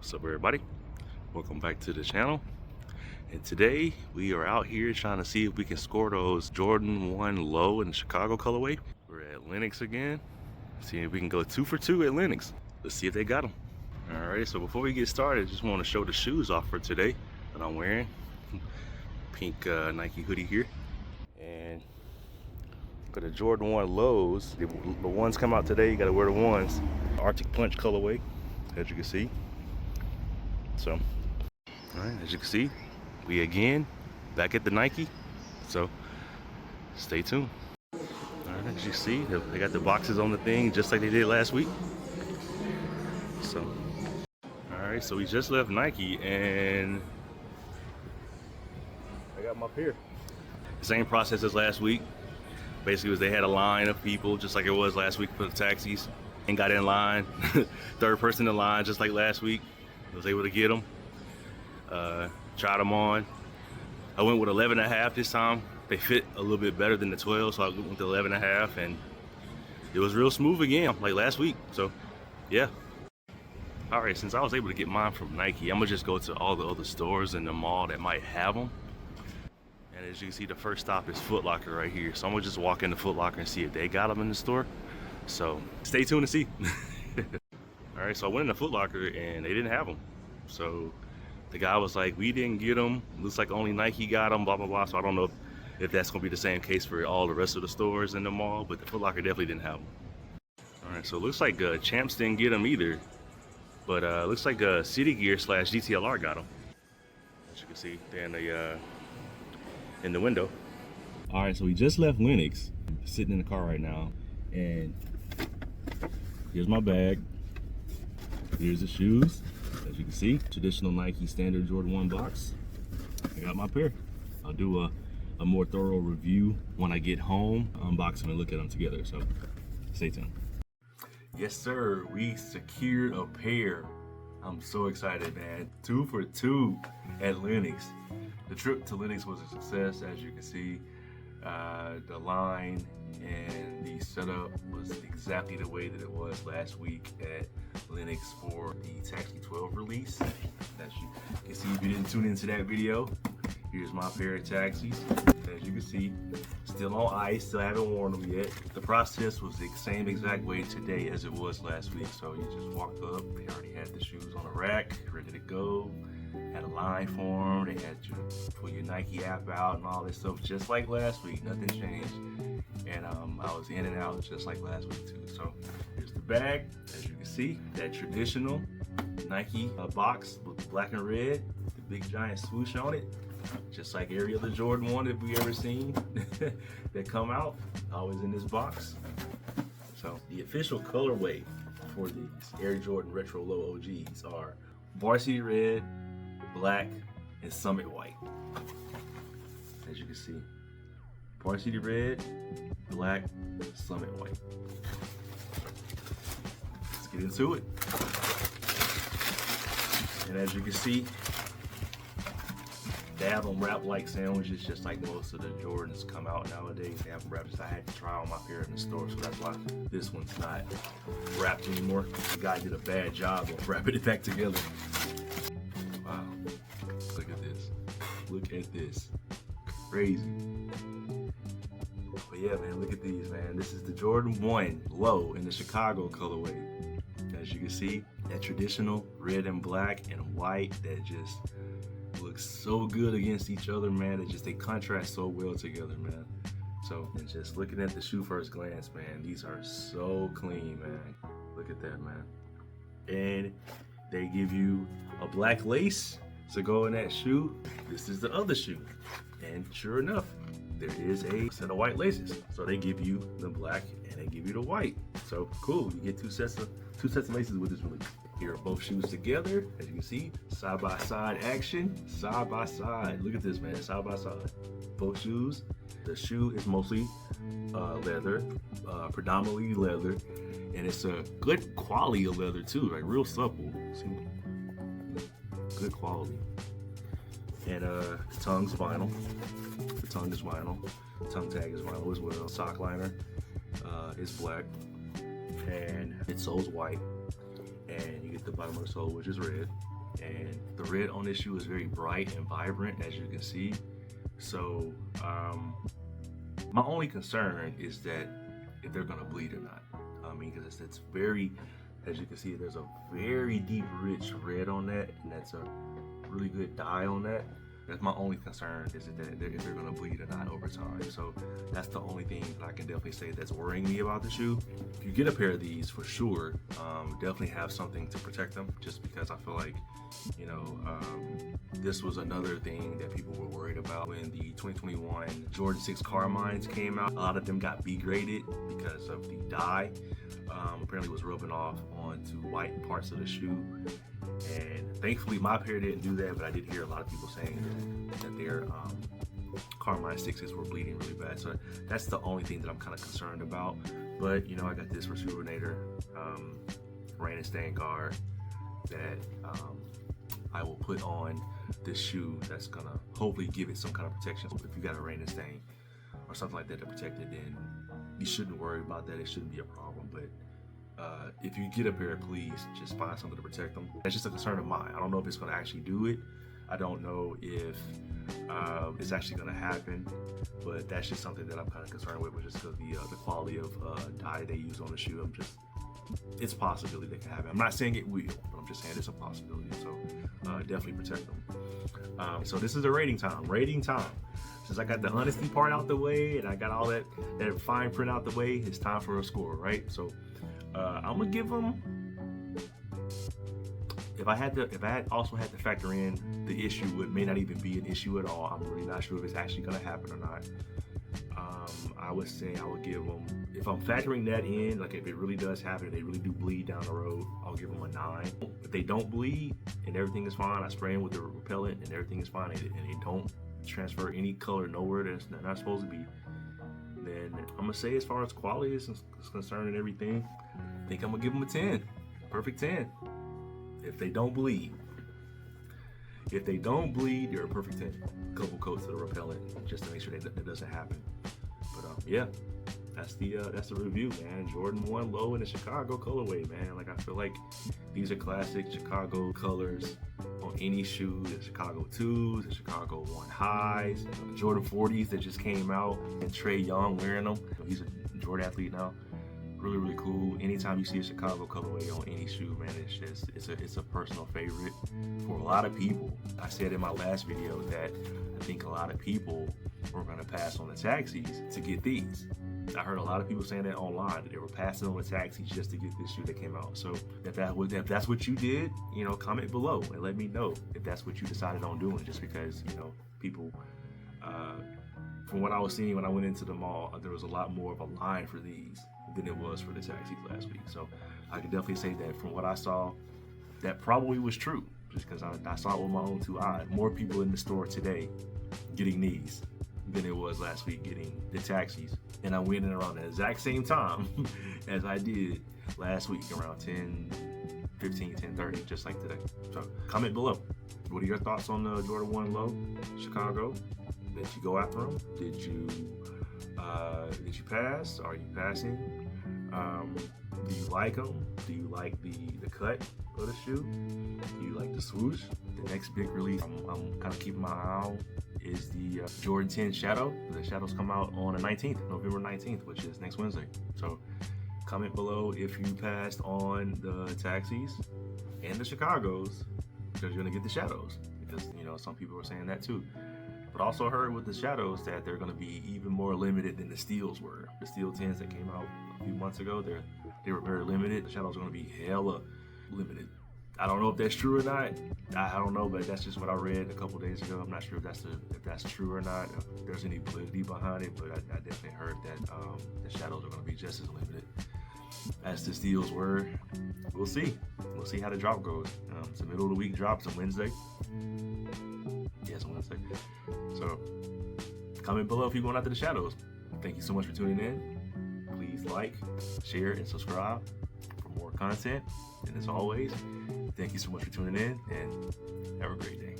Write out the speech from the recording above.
What's up, everybody? Welcome back to the channel. And today we are out here trying to see if we can score those Jordan 1 low in the Chicago colorway. We're at Lenox again, seeing if we can go 2 for 2 at Lenox. Let's see if they got them. Alright, so before we get started, just want to show the shoes off for today that I'm wearing. Pink Nike hoodie here. And for the Jordan 1 lows, the ones come out today, you gotta wear the ones. Arctic Punch colorway, as you can see. So, all right, as you can see, we again back at the Nike. So, stay tuned. All right, as you see, they got the boxes on the thing just like they did last week. So, all right, so we just left Nike and I got my pair. Same process as last week. Basically, was they had a line of people just like it was last week for the taxis, and got in line. Third person in line, just like last week. Was able to get them, tried them on. I went with 11.5 this time. They fit a little bit better than the 12, so I went with the 11.5, and it was real smooth again, like last week. So, yeah. All right, since I was able to get mine from Nike, I'm gonna just go to all the other stores in the mall that might have them. And as you can see, the first stop is Foot Locker right here. So I'm gonna just walk into Foot Locker and see if they got them in the store. So stay tuned to see. All right, so I went in the Foot Locker and they didn't have them. So the guy was like, we didn't get them. Looks like only Nike got them, blah, blah, blah. So I don't know if that's gonna be the same case for all the rest of the stores in the mall, but the Foot Locker definitely didn't have them. All right, so it looks like Champs didn't get them either, but looks like City Gear / GTLR got them. As you can see, they're in the window. All right, so we just left Lenox, sitting in the car right now, and here's my bag. Here's the shoes, as you can see, traditional Nike standard Jordan 1 box. I got my pair. I'll do a more thorough review when I get home, unbox them and look at them together, so stay tuned. Yes, sir, we secured a pair. I'm so excited, man. 2 for 2 at Lenox. The trip to Lenox was a success, as you can see. The line and the setup was exactly the way that it was last week at Lenox for the Taxi 12 release. As you can see, if you didn't tune into that video, here's my pair of taxis. As you can see, still on ice, still haven't worn them yet. The process was the same exact way today as it was last week. So you just walked up, they already had the shoes on a rack, ready to go. Had a line for them, they had you pull your Nike app out and all this stuff, just like last week. Nothing changed. And I was in and out just like last week too. So here's the bag. As you can see, that traditional Nike box with black and red, the big giant swoosh on it, just like every other Jordan 1 that we ever seen that come out, always in this box. So the official colorway for these Air Jordan Retro Low OGs are varsity red, black, and summit white. As you can see, varsity red, black, summit white. Let's get into it. And as you can see, they have them wrapped like sandwiches, just like most of the Jordans come out nowadays. They have them wrapped. I had to try on my pair in the store, so that's why this one's not wrapped anymore. The guy did a bad job of wrapping it back together. Wow, look at this. Look at this. Crazy. But yeah, man, look at these, man. This is the Jordan 1 low in the Chicago colorway. As you can see, that traditional red and black and white that just looks so good against each other, man. They contrast so well together, man. So, and just looking at the shoe first glance, man, these are so clean, man. Look at that, man. And they give you a black lace to go in that shoe. This is the other shoe. And sure enough, there is a set of white laces. So they give you the black and they give you the white. So cool, you get two sets of laces with this release. Here are both shoes together. As you can see, side by side action, side by side. Look at this, man, side by side. Both shoes. The shoe is mostly leather, predominantly leather, and it's a good quality of leather too, like real supple. See? Good quality. And the tongue's vinyl. The tongue is vinyl. The tongue tag is vinyl as well. Sock liner is black, and its sole's white. And you get the bottom of the sole, which is red. and the red on this shoe is very bright and vibrant, as you can see. So my only concern is that if they're gonna bleed or not. I mean, because it's very, as you can see, there's a very deep, rich red on that, and that's a really good dye on that. That's my only concern, is that if they're gonna bleed or not over time. So that's the only thing that I can definitely say that's worrying me about the shoe. If you get a pair of these, for sure, definitely have something to protect them, just because I feel like, you know, this was another thing that people were worried about when the 2021 Jordan 6 Carmines came out. A lot of them got B graded because of the dye. Apparently was rubbing off onto white parts of the shoe. And thankfully my pair didn't do that, but I did hear a lot of people saying that their Carmine 6s were bleeding really bad. So that's the only thing that I'm kind of concerned about. But, you know, I got this Rejuvenator rain and stain guard that I will put on this shoe that's gonna hopefully give it some kind of protection. So if you got a rain and stain or something like that to protect it, then you shouldn't worry about that. It shouldn't be a problem. But if you get a pair, please just find something to protect them. That's just a concern of mine. I don't know if it's gonna actually do it. I don't know if it's actually gonna happen, but that's just something that I'm kind of concerned with, just because the quality of dye they use on the shoe. It's a possibility that can happen. I'm not saying it will, but I'm just saying it's a possibility. So definitely protect them. So this is a rating time. Since I got the honesty part out the way and I got all that fine print out the way, it's time for a score, right? So I'm gonna give them. If I also had to factor in the issue, it may not even be an issue at all. I'm really not sure if it's actually gonna happen or not. I would say I would give them, if I'm factoring that in, like if it really does happen, if they really do bleed down the road, I'll give them a 9. If they don't bleed and everything is fine, I spray them with the repellent and everything is fine, and they don't transfer any color nowhere that's not supposed to be, then I'm gonna say, as far as quality is concerned and everything, I think I'm gonna give them a 10, perfect 10. If they don't bleed, they're a perfect 10. A couple coats of the repellent just to make sure that doesn't happen. But yeah, that's the review, man. Jordan 1 Low in the Chicago colorway, man. Like, I feel like these are classic Chicago colors on any shoe. The Chicago 2s, the Chicago 1 highs, the Jordan 40s that just came out, and Trae Young wearing them. He's a Jordan athlete now. Really, really cool. Anytime you see a Chicago colorway on any shoe, man, it's a personal favorite for a lot of people. I said in my last video that I think a lot of people were gonna pass on the taxis to get these. I heard a lot of people saying that online, that they were passing on the taxis just to get this shoe that came out. So if that's what you did, you know, comment below and let me know if that's what you decided on doing. Just because, you know, people, from what I was seeing when I went into the mall, there was a lot more of a line for these than it was for the taxis last week. So I can definitely say that from what I saw, that probably was true, just because I saw it with my own 2 eyes. More people in the store today getting these than it was last week getting the taxis. And I went in around the exact same time as I did last week, around 10:15, 10:30, just like today. So comment below. What are your thoughts on the Jordan 1 Low Chicago? Did you go after them? Did you pass? Are you passing? Do you like them? Do you like the cut of the shoe? Do you like the swoosh? The next big release I'm kind of keeping my eye on is the Jordan 10 Shadow. The Shadows come out on the 19th, November 19th, which is next Wednesday. So comment below if you passed on the taxis and the Chicagos, because you're gonna get the Shadows. Because, you know, some people are saying that too. But also heard with the Shadows that they're gonna be even more limited than the Steels were. The Steel 10s that came out a few months ago, they were very limited. The Shadows are gonna be hella limited. I don't know if that's true or not. I don't know, but that's just what I read a couple days ago. I'm not sure if that's true or not, if there's any validity behind it, but I definitely heard that the Shadows are going to be just as limited as the Steels were. We'll see. We'll see how the drop goes. It's a middle of the week drop. It's a Wednesday. Yeah, it's a Wednesday. So comment below if you're going after the Shadows. Thank you so much for tuning in. Please like, share, and subscribe for more content. And as always, thank you so much for tuning in, and have a great day.